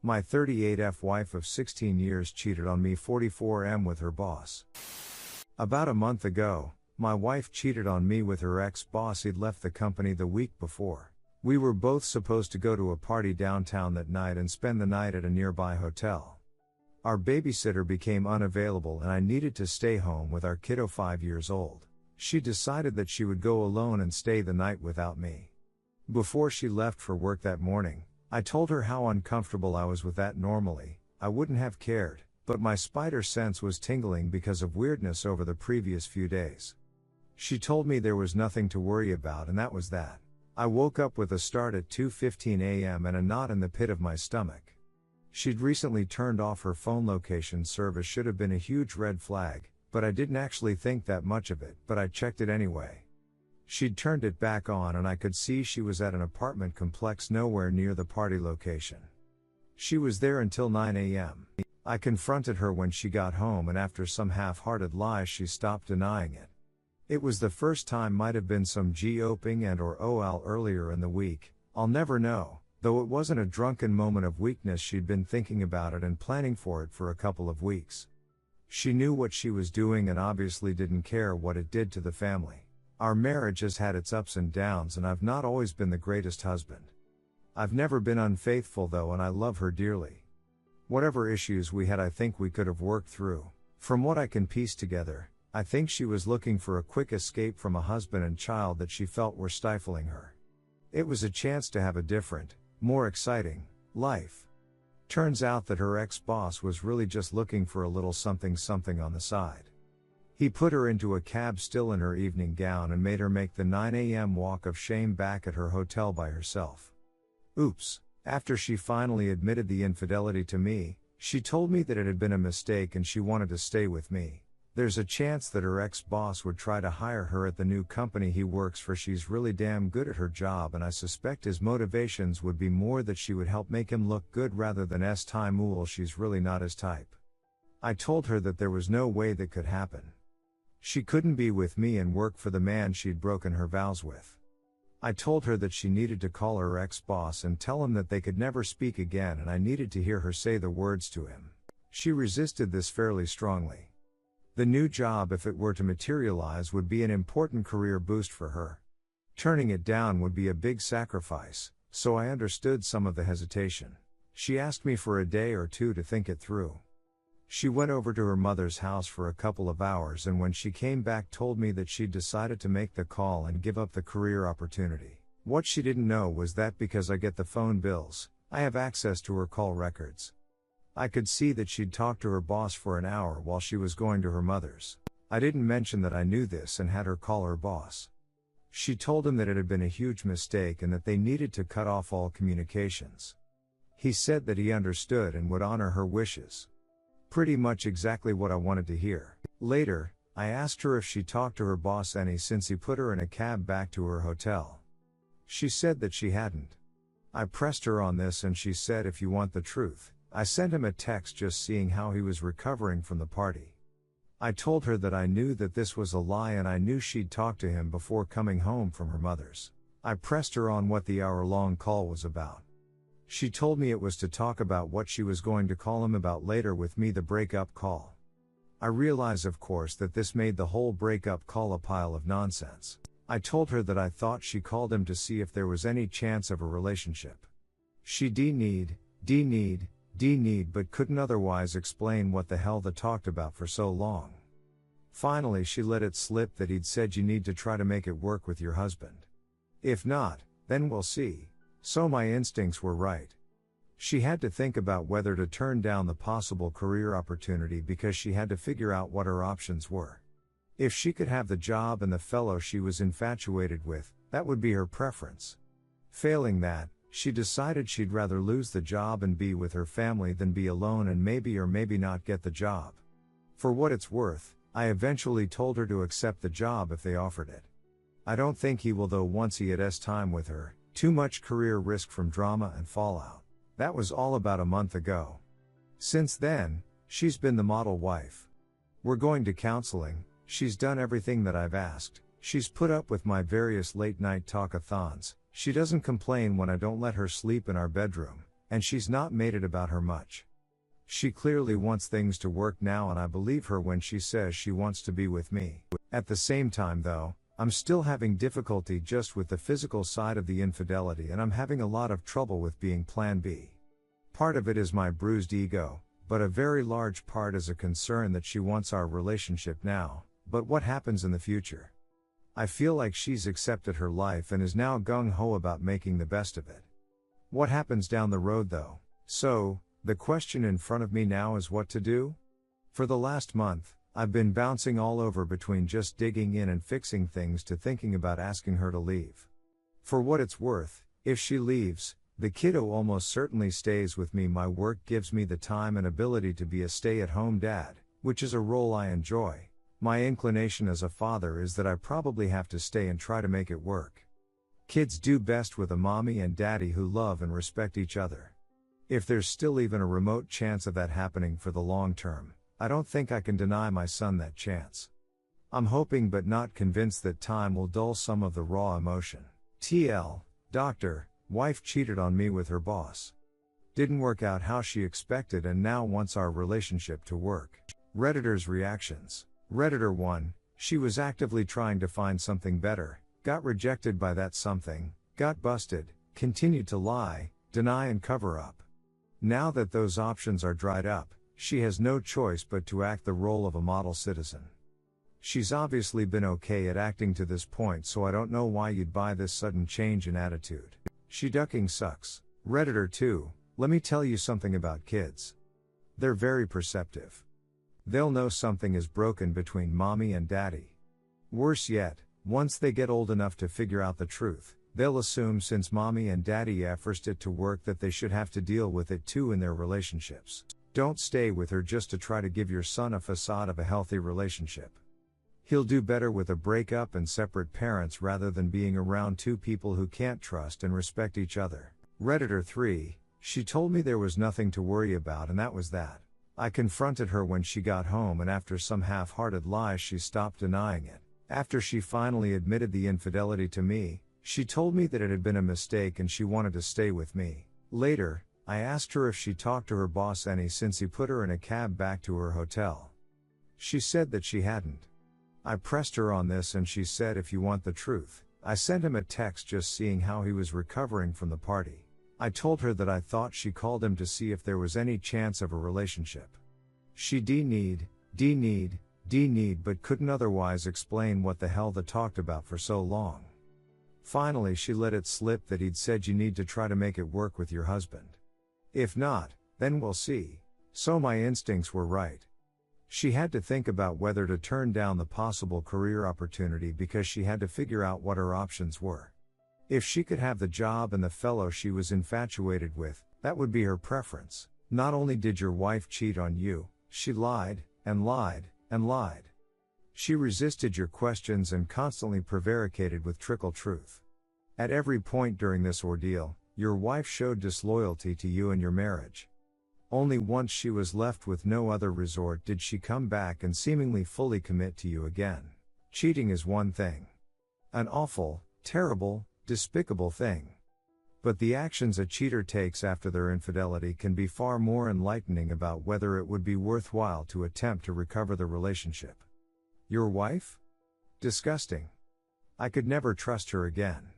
My 38F wife of 16 years cheated on me 44M with her boss. About a month ago, my wife cheated on me with her ex-boss. He'd left the company the week before. We were both supposed to go to a party downtown that night and spend the night at a nearby hotel. Our babysitter became unavailable and I needed to stay home with our kiddo 5 years old. She decided that she would go alone and stay the night without me. Before she left for work that morning, I told her how uncomfortable I was with that. Normally, I wouldn't have cared, but my spider sense was tingling because of weirdness over the previous few days. She told me there was nothing to worry about, and that was that. I woke up with a start at 2:15 a.m. and a knot in the pit of my stomach. She'd recently turned off her phone location service. Should have been a huge red flag, but I didn't actually think that much of it, but I checked it anyway. She'd turned it back on and I could see she was at an apartment complex nowhere near the party location. She was there until 9 a.m. I confronted her when she got home, and after some half-hearted lies she stopped denying it. It was the first time. Might have been some GOPing and or OL earlier in the week, I'll never know, though it wasn't a drunken moment of weakness. She'd been thinking about it and planning for it for a couple of weeks. She knew what she was doing and obviously didn't care what it did to the family. Our marriage has had its ups and downs, and I've not always been the greatest husband. I've never been unfaithful though, and I love her dearly. Whatever issues we had, I think we could have worked through. From what I can piece together, I think she was looking for a quick escape from a husband and child that she felt were stifling her. It was a chance to have a different, more exciting life. Turns out that her ex-boss was really just looking for a little something on the side. He put her into a cab still in her evening gown and made her make the 9 a.m. walk of shame back at her hotel by herself. Oops. After she finally admitted the infidelity to me, she told me that it had been a mistake and she wanted to stay with me. There's a chance that her ex-boss would try to hire her at the new company he works for. She's really damn good at her job, and I suspect his motivations would be more that she would help make him look good rather than time. Well, she's really not his type. I told her that there was no way that could happen. She couldn't be with me and work for the man she'd broken her vows with. I told her that she needed to call her ex-boss and tell him that they could never speak again, and I needed to hear her say the words to him. She resisted this fairly strongly. The new job, if it were to materialize, would be an important career boost for her. Turning it down would be a big sacrifice, so I understood some of the hesitation. She asked me for a day or two to think it through. She went over to her mother's house for a couple of hours, and when she came back told me that she'd decided to make the call and give up the career opportunity. What she didn't know was that because I get the phone bills, I have access to her call records. I could see that she'd talked to her boss for an hour while she was going to her mother's. I didn't mention that I knew this and had her call her boss. She told him that it had been a huge mistake and that they needed to cut off all communications. He said that he understood and would honor her wishes. Pretty much exactly what I wanted to hear. Later, I asked her if she talked to her boss any since he put her in a cab back to her hotel. She said that she hadn't. I pressed her on this and she said, if you want the truth, I sent him a text just seeing how he was recovering from the party. I told her that I knew that this was a lie and I knew she'd talked to him before coming home from her mother's. I pressed her on what the hour-long call was about. She told me it was to talk about what she was going to call him about later with me, the breakup call. I realize, of course, that this made the whole breakup call a pile of nonsense. I told her that I thought she called him to see if there was any chance of a relationship. She denied, but couldn't otherwise explain what the hell they talked about for so long. Finally she let it slip that he'd said, you need to try to make it work with your husband. If not, then we'll see. So my instincts were right. She had to think about whether to turn down the possible career opportunity because she had to figure out what her options were. If she could have the job and the fellow she was infatuated with, that would be her preference. Failing that, she decided she'd rather lose the job and be with her family than be alone and maybe or maybe not get the job. For what it's worth, I eventually told her to accept the job if they offered it. I don't think he will though once he had time with her, too much career risk from drama and fallout. That was all about a month ago. Since then, she's been the model wife. We're going to counseling, she's done everything that I've asked, she's put up with my various late night talkathons. She doesn't complain when I don't let her sleep in our bedroom, and she's not made it about her much. She clearly wants things to work now, and I believe her when she says she wants to be with me. At the same time though, I'm still having difficulty just with the physical side of the infidelity, and I'm having a lot of trouble with being plan B. Part of it is my bruised ego, but a very large part is a concern that she wants our relationship now, but what happens in the future? I feel like she's accepted her life and is now gung-ho about making the best of it. What happens down the road though? So, the question in front of me now is what to do? For the last month, I've been bouncing all over between just digging in and fixing things to thinking about asking her to leave. For what it's worth, if she leaves, the kiddo almost certainly stays with me. My work gives me the time and ability to be a stay-at-home dad, which is a role I enjoy. My inclination as a father is that I probably have to stay and try to make it work. Kids do best with a mommy and daddy who love and respect each other. If there's still even a remote chance of that happening for the long term, I don't think I can deny my son that chance. I'm hoping but not convinced that time will dull some of the raw emotion. TL, doctor, wife cheated on me with her boss. Didn't work out how she expected and now wants our relationship to work. Redditors' reactions. Redditor 1, she was actively trying to find something better, got rejected by that something, got busted, continued to lie, deny and cover up. Now that those options are dried up, she has no choice but to act the role of a model citizen. She's obviously been okay at acting to this point, so I don't know why you'd buy this sudden change in attitude. She ducking sucks. Redditor 2, let me tell you something about kids. They're very perceptive. They'll know something is broken between mommy and daddy. Worse yet, once they get old enough to figure out the truth, they'll assume since mommy and daddy forced it to work that they should have to deal with it too in their relationships. Don't stay with her just to try to give your son a facade of a healthy relationship. He'll do better with a breakup and separate parents rather than being around two people who can't trust and respect each other. Redditor 3, she told me there was nothing to worry about and that was that. I confronted her when she got home and after some half-hearted lies she stopped denying it. After she finally admitted the infidelity to me, she told me that it had been a mistake and she wanted to stay with me. Later, I asked her if she talked to her boss any since he put her in a cab back to her hotel. She said that she hadn't. I pressed her on this and she said if you want the truth, I sent him a text just seeing how he was recovering from the party. I told her that I thought she called him to see if there was any chance of a relationship. She denied, but couldn't otherwise explain what the hell they talked about for so long. Finally she let it slip that he'd said you need to try to make it work with your husband. If not, then we'll see. So my instincts were right. She had to think about whether to turn down the possible career opportunity because she had to figure out what her options were. If she could have the job and the fellow she was infatuated with, that would be her preference. Not only did your wife cheat on you, she lied, and lied, and lied. She resisted your questions and constantly prevaricated with trickle truth. At every point during this ordeal, your wife showed disloyalty to you and your marriage. Only once she was left with no other resort did she come back and seemingly fully commit to you again. Cheating is one thing. An awful, terrible, despicable thing. But the actions a cheater takes after their infidelity can be far more enlightening about whether it would be worthwhile to attempt to recover the relationship. Your wife? Disgusting. I could never trust her again.